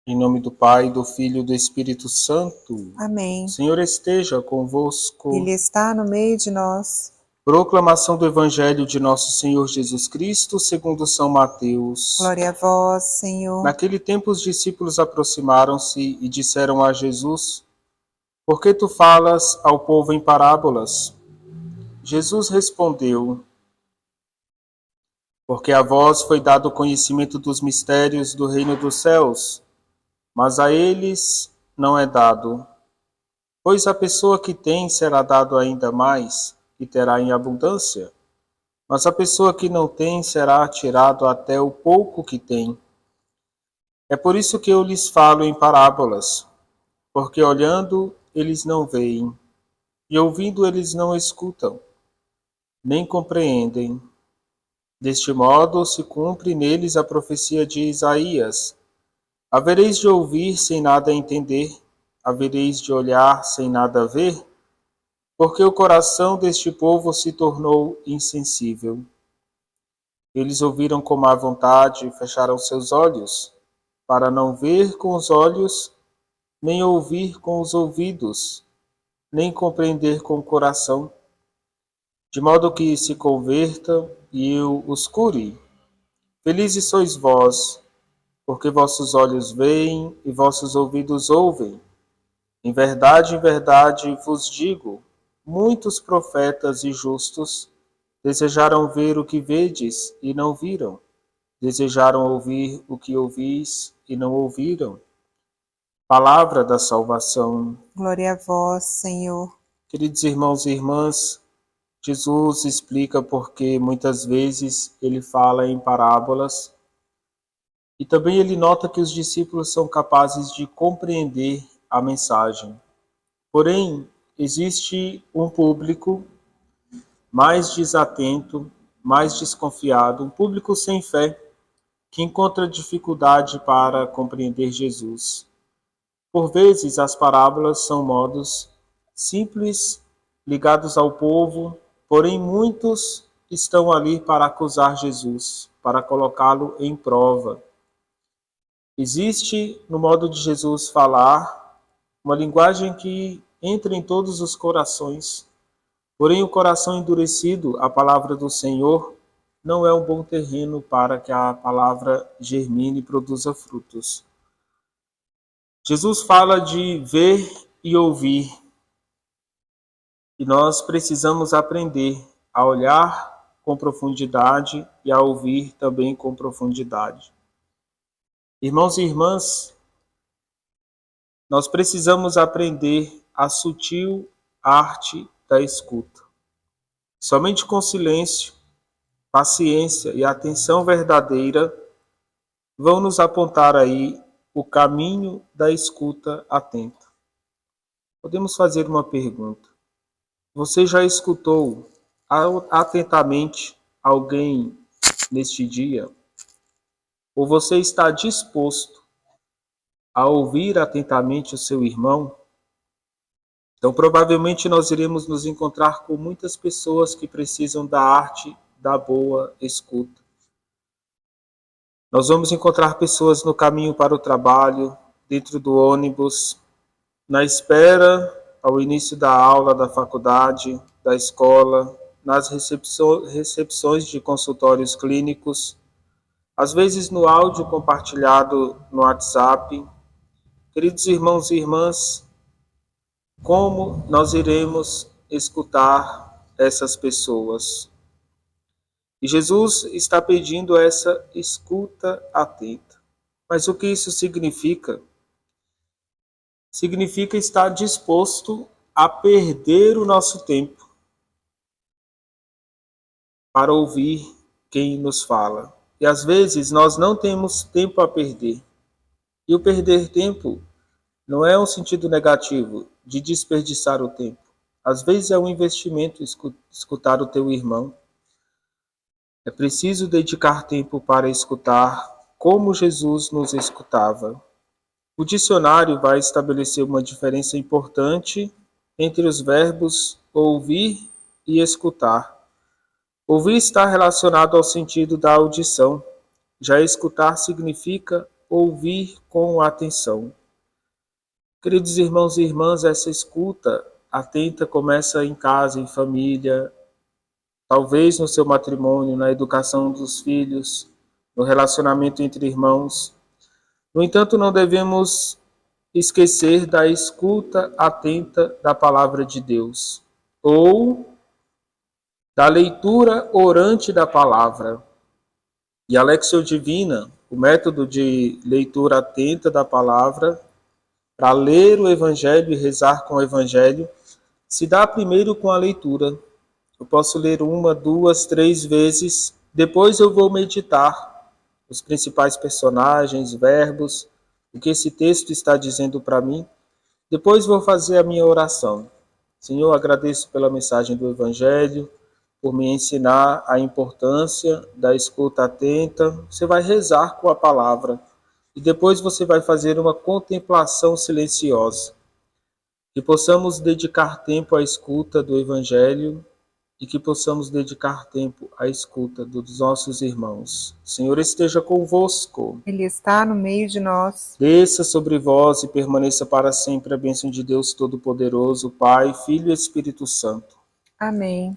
Em nome do Pai, do Filho e do Espírito Santo. Amém. O Senhor esteja convosco. Ele está no meio de nós. Proclamação do Evangelho de Nosso Senhor Jesus Cristo, segundo São Mateus. Glória a vós, Senhor. Naquele tempo os discípulos aproximaram-se e disseram a Jesus: Por que tu falas ao povo em parábolas? Jesus respondeu: Porque a vós foi dado o conhecimento dos mistérios do reino dos céus, mas a eles não é dado. Pois a pessoa que tem será dado ainda mais, e terá em abundância. Mas a pessoa que não tem será tirado até o pouco que tem. É por isso que eu lhes falo em parábolas, porque olhando eles não veem, e ouvindo eles não escutam, nem compreendem. Deste modo se cumpre neles a profecia de Isaías: Havereis de ouvir sem nada entender, havereis de olhar sem nada ver, porque o coração deste povo se tornou insensível. Eles ouviram com má vontade e fecharam seus olhos, para não ver com os olhos, nem ouvir com os ouvidos, nem compreender com o coração, de modo que se convertam e eu os cure. Felizes sois vós, porque vossos olhos veem e vossos ouvidos ouvem. Em verdade vos digo, muitos profetas e justos desejaram ver o que vedes e não viram, desejaram ouvir o que ouvis e não ouviram. Palavra da salvação. Glória a vós, Senhor. Queridos irmãos e irmãs, Jesus explica porque muitas vezes ele fala em parábolas e também ele nota que os discípulos são capazes de compreender a mensagem. Porém, existe um público mais desatento, mais desconfiado, um público sem fé, que encontra dificuldade para compreender Jesus. Por vezes, as parábolas são modos simples, ligados ao povo, porém muitos estão ali para acusar Jesus, para colocá-lo em prova. Existe, no modo de Jesus falar, uma linguagem que entra em todos os corações. Porém, o coração endurecido, a palavra do Senhor, não é um bom terreno para que a palavra germine e produza frutos. Jesus fala de ver e ouvir. E nós precisamos aprender a olhar com profundidade e a ouvir também com profundidade. Irmãos e irmãs, nós precisamos aprender a sutil arte da escuta. Somente com silêncio, paciência e atenção verdadeira vão nos apontar aí o caminho da escuta atenta. Podemos fazer uma pergunta. Você já escutou atentamente alguém neste dia? Ou você está disposto a ouvir atentamente o seu irmão? Então, provavelmente, nós iremos nos encontrar com muitas pessoas que precisam da arte da boa escuta. Nós vamos encontrar pessoas no caminho para o trabalho, dentro do ônibus, na espera ao início da aula da faculdade, da escola, nas recepções de consultórios clínicos, às vezes no áudio compartilhado no WhatsApp. Queridos irmãos e irmãs, como nós iremos escutar essas pessoas? E Jesus está pedindo essa escuta atenta. Mas o que isso significa? Significa estar disposto a perder o nosso tempo para ouvir quem nos fala. E às vezes nós não temos tempo a perder. E o perder tempo não é um sentido negativo de desperdiçar o tempo. Às vezes é um investimento escutar o teu irmão. É preciso dedicar tempo para escutar como Jesus nos escutava. O dicionário vai estabelecer uma diferença importante entre os verbos ouvir e escutar. Ouvir está relacionado ao sentido da audição. Já escutar significa ouvir com atenção. Queridos irmãos e irmãs, essa escuta atenta começa em casa, em família, talvez no seu matrimônio, na educação dos filhos, no relacionamento entre irmãos. No entanto, não devemos esquecer da escuta atenta da palavra de Deus, ou da leitura orante da palavra. E a Lectio Divina, o método de leitura atenta da palavra, para ler o Evangelho e rezar com o Evangelho, se dá primeiro com a leitura. Eu posso ler 1, 2, 3 vezes, depois eu vou meditar os principais personagens, verbos, o que esse texto está dizendo para mim. Depois vou fazer a minha oração. Senhor, agradeço pela mensagem do Evangelho, por me ensinar a importância da escuta atenta. Você vai rezar com a palavra e depois você vai fazer uma contemplação silenciosa. Que possamos dedicar tempo à escuta do Evangelho e que possamos dedicar tempo à escuta dos nossos irmãos. O Senhor esteja convosco. Ele está no meio de nós. Desça sobre vós e permaneça para sempre a bênção de Deus Todo-Poderoso, Pai, Filho e Espírito Santo. Amém.